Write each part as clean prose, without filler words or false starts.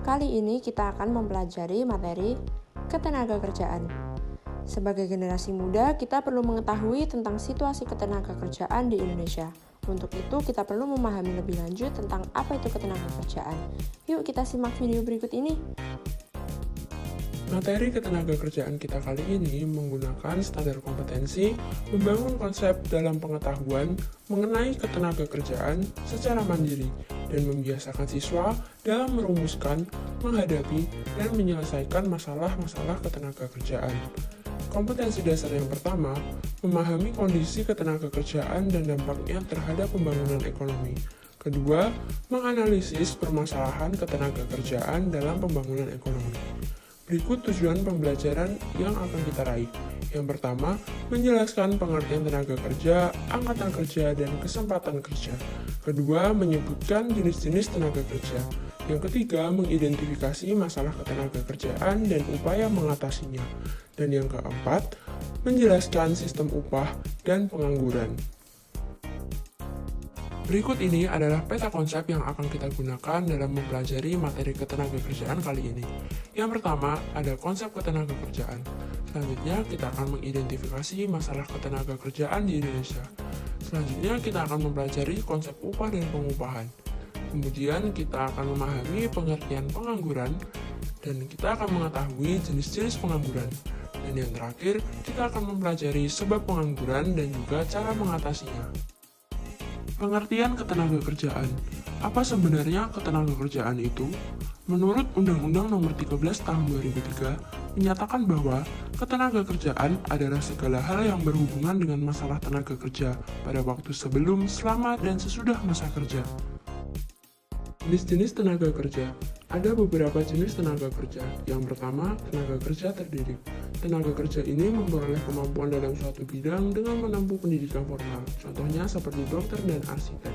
Kali ini kita akan mempelajari materi ketenagakerjaan. Sebagai generasi muda, kita perlu mengetahui tentang situasi ketenagakerjaan di Indonesia. Untuk itu, kita perlu memahami lebih lanjut tentang apa itu ketenagakerjaan. Yuk kita simak video berikut ini. Materi ketenagakerjaan kita kali ini menggunakan standar kompetensi, membangun konsep dalam pengetahuan mengenai ketenagakerjaan secara mandiri, dan membiasakan siswa dalam merumuskan, menghadapi, dan menyelesaikan masalah-masalah ketenagakerjaan. Kompetensi dasar yang pertama, memahami kondisi ketenagakerjaan dan dampaknya terhadap pembangunan ekonomi. Kedua, menganalisis permasalahan ketenagakerjaan dalam pembangunan ekonomi. Berikut tujuan pembelajaran yang akan kita raih. Yang pertama, menjelaskan pengertian tenaga kerja, angkatan kerja, dan kesempatan kerja. Kedua, menyebutkan jenis-jenis tenaga kerja. Yang ketiga, mengidentifikasi masalah ketenagakerjaan dan upaya mengatasinya. Dan yang keempat, menjelaskan sistem upah dan pengangguran. Berikut ini adalah peta konsep yang akan kita gunakan dalam mempelajari materi ketenagakerjaan kali ini. Yang pertama, ada konsep ketenagakerjaan. Selanjutnya, kita akan mengidentifikasi masalah ketenagakerjaan di Indonesia. Selanjutnya, kita akan mempelajari konsep upah dan pengupahan. Kemudian, kita akan memahami pengertian pengangguran, dan kita akan mengetahui jenis-jenis pengangguran. Dan yang terakhir, kita akan mempelajari sebab pengangguran dan juga cara mengatasinya. Pengertian ketenagakerjaan. Apa sebenarnya ketenagakerjaan itu? Menurut Undang-Undang Nomor 13 Tahun 2003, menyatakan bahwa ketenagakerjaan adalah segala hal yang berhubungan dengan masalah tenaga kerja pada waktu sebelum, selama, dan sesudah masa kerja. Jenis-jenis tenaga kerja. Ada beberapa jenis tenaga kerja. Yang pertama, tenaga kerja terdidik. Tenaga kerja ini memperoleh kemampuan dalam suatu bidang dengan menempuh pendidikan formal, contohnya seperti dokter dan arsitek.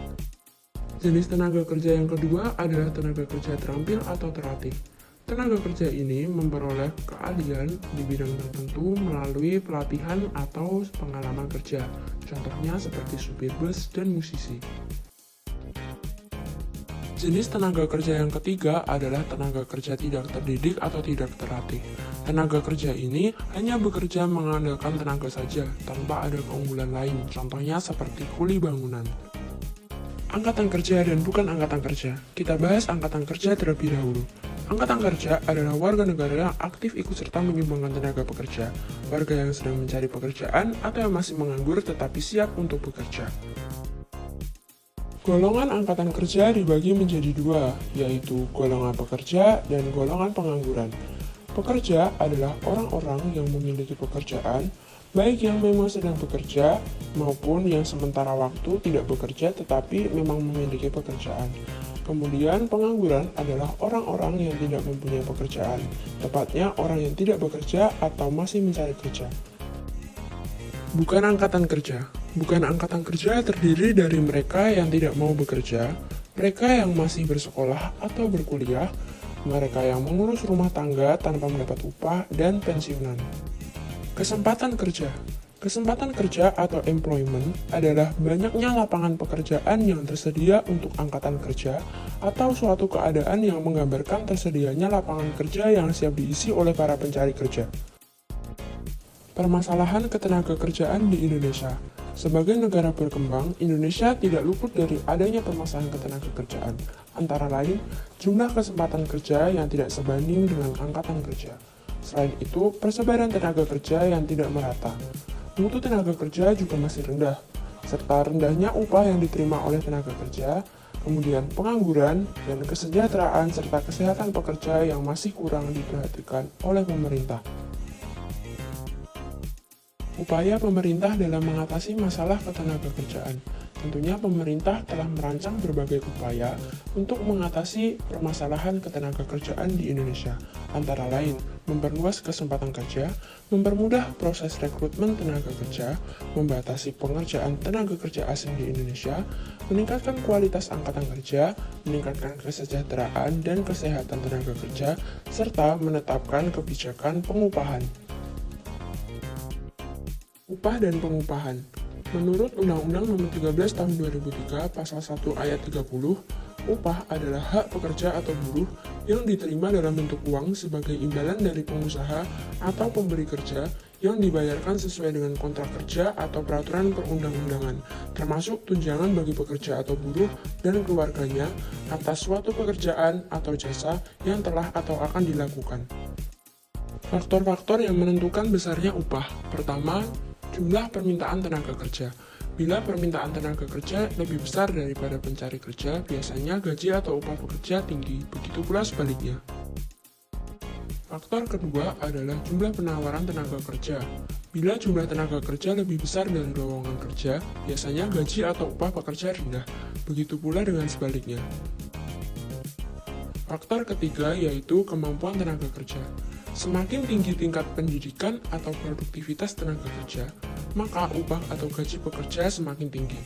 Jenis tenaga kerja yang kedua adalah tenaga kerja terampil atau terlatih. Tenaga kerja ini memperoleh keahlian di bidang tertentu melalui pelatihan atau pengalaman kerja, contohnya seperti supir bus dan musisi. Jenis tenaga kerja yang ketiga adalah tenaga kerja tidak terdidik atau tidak terlatih. Tenaga kerja ini hanya bekerja mengandalkan tenaga saja, tanpa ada keunggulan lain, contohnya seperti kuli bangunan. Angkatan kerja dan bukan angkatan kerja. Kita bahas angkatan kerja terlebih dahulu. Angkatan kerja adalah warga negara yang aktif ikut serta menyumbangkan tenaga pekerja, warga yang sedang mencari pekerjaan atau yang masih menganggur tetapi siap untuk bekerja. Golongan angkatan kerja dibagi menjadi dua, yaitu golongan pekerja dan golongan pengangguran. Pekerja adalah orang-orang yang memiliki pekerjaan, baik yang memang sedang bekerja maupun yang sementara waktu tidak bekerja tetapi memang memiliki pekerjaan. Kemudian pengangguran adalah orang-orang yang tidak mempunyai pekerjaan, tepatnya orang yang tidak bekerja atau masih mencari kerja. Bukan angkatan kerja. Bukan angkatan kerja terdiri dari mereka yang tidak mau bekerja, mereka yang masih bersekolah atau berkuliah, mereka yang mengurus rumah tangga tanpa mendapat upah, dan pensiunan. Kesempatan kerja. Kesempatan kerja atau employment adalah banyaknya lapangan pekerjaan yang tersedia untuk angkatan kerja atau suatu keadaan yang menggambarkan tersedianya lapangan kerja yang siap diisi oleh para pencari kerja. Permasalahan ketenagakerjaan di Indonesia. Sebagai negara berkembang, Indonesia tidak luput dari adanya permasalahan ketenagakerjaan, antara lain jumlah kesempatan kerja yang tidak sebanding dengan angkatan kerja. Selain itu, persebaran tenaga kerja yang tidak merata. Mutu tenaga kerja juga masih rendah, serta rendahnya upah yang diterima oleh tenaga kerja, kemudian pengangguran dan kesejahteraan serta kesehatan pekerja yang masih kurang diperhatikan oleh pemerintah. Upaya pemerintah dalam mengatasi masalah ketenagakerjaan. Tentunya pemerintah telah merancang berbagai upaya untuk mengatasi permasalahan ketenagakerjaan di Indonesia, antara lain memperluas kesempatan kerja, mempermudah proses rekrutmen tenaga kerja, membatasi pengerjaan tenaga kerja asing di Indonesia, meningkatkan kualitas angkatan kerja, meningkatkan kesejahteraan dan kesehatan tenaga kerja, serta menetapkan kebijakan pengupahan. Upah dan pengupahan. Menurut Undang-Undang Nomor 13 Tahun 2003 Pasal 1 Ayat 30, upah adalah hak pekerja atau buruh yang diterima dalam bentuk uang sebagai imbalan dari pengusaha atau pemberi kerja yang dibayarkan sesuai dengan kontrak kerja atau peraturan perundang-undangan, termasuk tunjangan bagi pekerja atau buruh dan keluarganya atas suatu pekerjaan atau jasa yang telah atau akan dilakukan. Faktor-faktor yang menentukan besarnya upah. Pertama, jumlah permintaan tenaga kerja. Bila permintaan tenaga kerja lebih besar daripada pencari kerja, biasanya gaji atau upah pekerja tinggi, begitu pula sebaliknya. Faktor kedua adalah jumlah penawaran tenaga kerja. Bila jumlah tenaga kerja lebih besar dari lowongan kerja, biasanya gaji atau upah pekerja rendah, begitu pula dengan sebaliknya. Faktor ketiga yaitu kemampuan tenaga kerja. Semakin tinggi tingkat pendidikan atau produktivitas tenaga kerja, maka upah atau gaji pekerja semakin tinggi.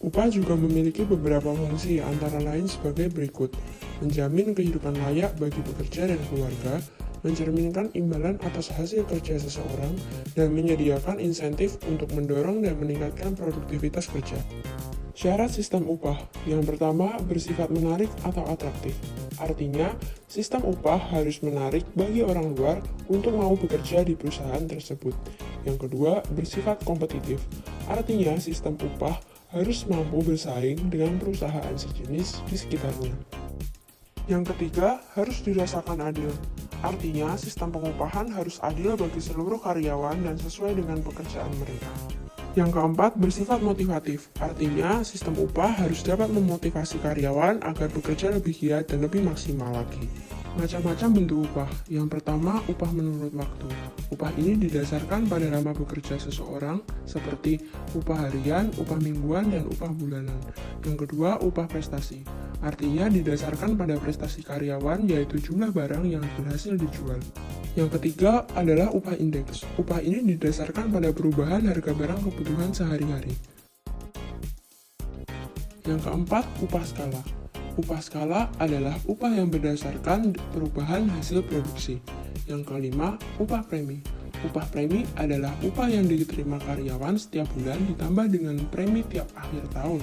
Upah juga memiliki beberapa fungsi, antara lain sebagai berikut: menjamin kehidupan layak bagi pekerja dan keluarga, mencerminkan imbalan atas hasil kerja seseorang, dan menyediakan insentif untuk mendorong dan meningkatkan produktivitas kerja. Syarat sistem upah. Yang pertama, bersifat menarik atau atraktif. Artinya, sistem upah harus menarik bagi orang luar untuk mau bekerja di perusahaan tersebut. Yang kedua, bersifat kompetitif. Artinya, sistem upah harus mampu bersaing dengan perusahaan sejenis di sekitarnya. Yang ketiga, harus dirasakan adil. Artinya, sistem pengupahan harus adil bagi seluruh karyawan dan sesuai dengan pekerjaan mereka. Yang keempat, bersifat motivatif. Artinya, sistem upah harus dapat memotivasi karyawan agar bekerja lebih giat dan lebih maksimal lagi. Macam-macam bentuk upah. Yang pertama, upah menurut waktu. Upah ini didasarkan pada lama bekerja seseorang, seperti upah harian, upah mingguan, dan upah bulanan. Yang kedua, upah prestasi. Artinya didasarkan pada prestasi karyawan, yaitu jumlah barang yang berhasil dijual. Yang ketiga adalah upah indeks. Upah ini didasarkan pada perubahan harga barang kebutuhan sehari-hari. Yang keempat, upah skala. Upah skala adalah upah yang berdasarkan perubahan hasil produksi. Yang kelima, upah premi. Upah premi adalah upah yang diterima karyawan setiap bulan ditambah dengan premi tiap akhir tahun.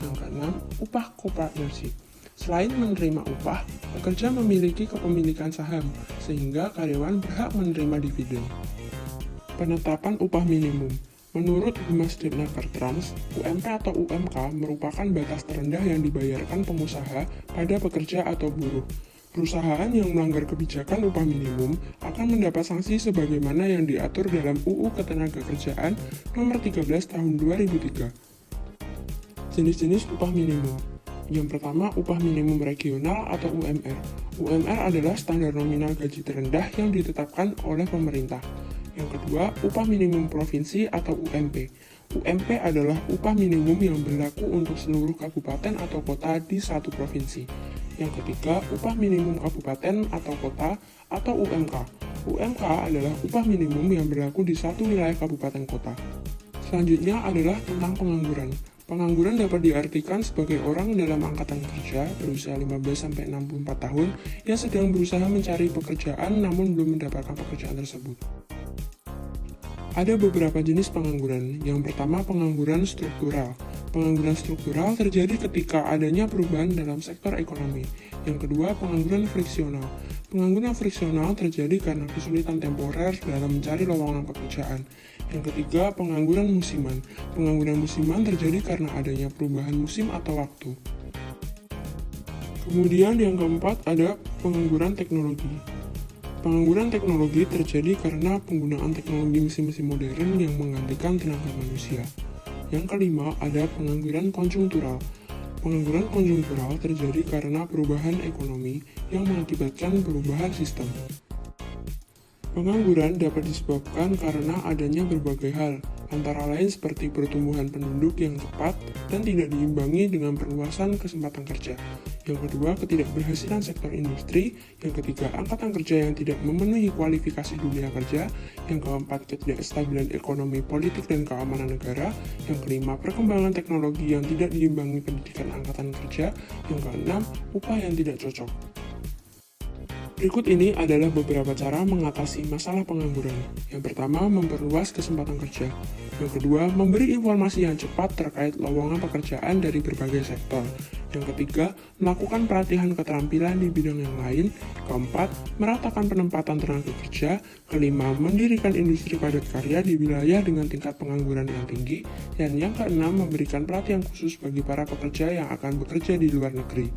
Yang keenam, upah co-partnership. Selain menerima upah, pekerja memiliki kepemilikan saham, sehingga karyawan berhak menerima dividen. Penetapan upah minimum. Menurut Humas Ditnakertrans, UMP atau UMK merupakan batas terendah yang dibayarkan pengusaha pada pekerja atau buruh. Perusahaan yang melanggar kebijakan upah minimum akan mendapat sanksi sebagaimana yang diatur dalam UU Ketenagakerjaan Nomor 13 Tahun 2003. Jenis-jenis upah minimum. Yang pertama, upah minimum regional atau UMR. UMR adalah standar nominal gaji terendah yang ditetapkan oleh pemerintah. Yang kedua, upah minimum provinsi atau UMP. UMP adalah upah minimum yang berlaku untuk seluruh kabupaten atau kota di satu provinsi. Yang ketiga, upah minimum kabupaten atau kota atau UMK. UMK adalah upah minimum yang berlaku di satu wilayah kabupaten kota. Selanjutnya adalah tentang pengangguran. Pengangguran dapat diartikan sebagai orang dalam angkatan kerja berusia 15-64 tahun yang sedang berusaha mencari pekerjaan namun belum mendapatkan pekerjaan tersebut. Ada beberapa jenis pengangguran. Yang pertama, pengangguran struktural. Pengangguran struktural terjadi ketika adanya perubahan dalam sektor ekonomi. Yang kedua, pengangguran friksional. Pengangguran friksional terjadi karena kesulitan temporer dalam mencari lowongan pekerjaan. Yang ketiga, pengangguran musiman. Pengangguran musiman terjadi karena adanya perubahan musim atau waktu. Kemudian yang keempat ada pengangguran teknologi. Pengangguran teknologi terjadi karena penggunaan teknologi mesin-mesin modern yang menggantikan tenaga manusia. Yang kelima ada pengangguran konjungtural. Pengangguran konjungtural terjadi karena perubahan ekonomi yang mengakibatkan perubahan sistem. Pengangguran dapat disebabkan karena adanya berbagai hal, antara lain seperti pertumbuhan penduduk yang cepat dan tidak diimbangi dengan perluasan kesempatan kerja. Yang kedua, ketidakberhasilan sektor industri. Yang ketiga, angkatan kerja yang tidak memenuhi kualifikasi dunia kerja. Yang keempat, ketidakstabilan ekonomi, politik, dan keamanan negara. Yang kelima, perkembangan teknologi yang tidak diimbangi pendidikan angkatan kerja. Yang keenam, upah yang tidak cocok. Berikut ini adalah beberapa cara mengatasi masalah pengangguran. Yang pertama, memperluas kesempatan kerja. Yang kedua, memberi informasi yang cepat terkait lowongan pekerjaan dari berbagai sektor. Yang ketiga, melakukan pelatihan keterampilan di bidang yang lain. Keempat, meratakan penempatan tenaga kerja. Kelima, mendirikan industri padat karya di wilayah dengan tingkat pengangguran yang tinggi. Dan yang keenam, memberikan pelatihan khusus bagi para pekerja yang akan bekerja di luar negeri.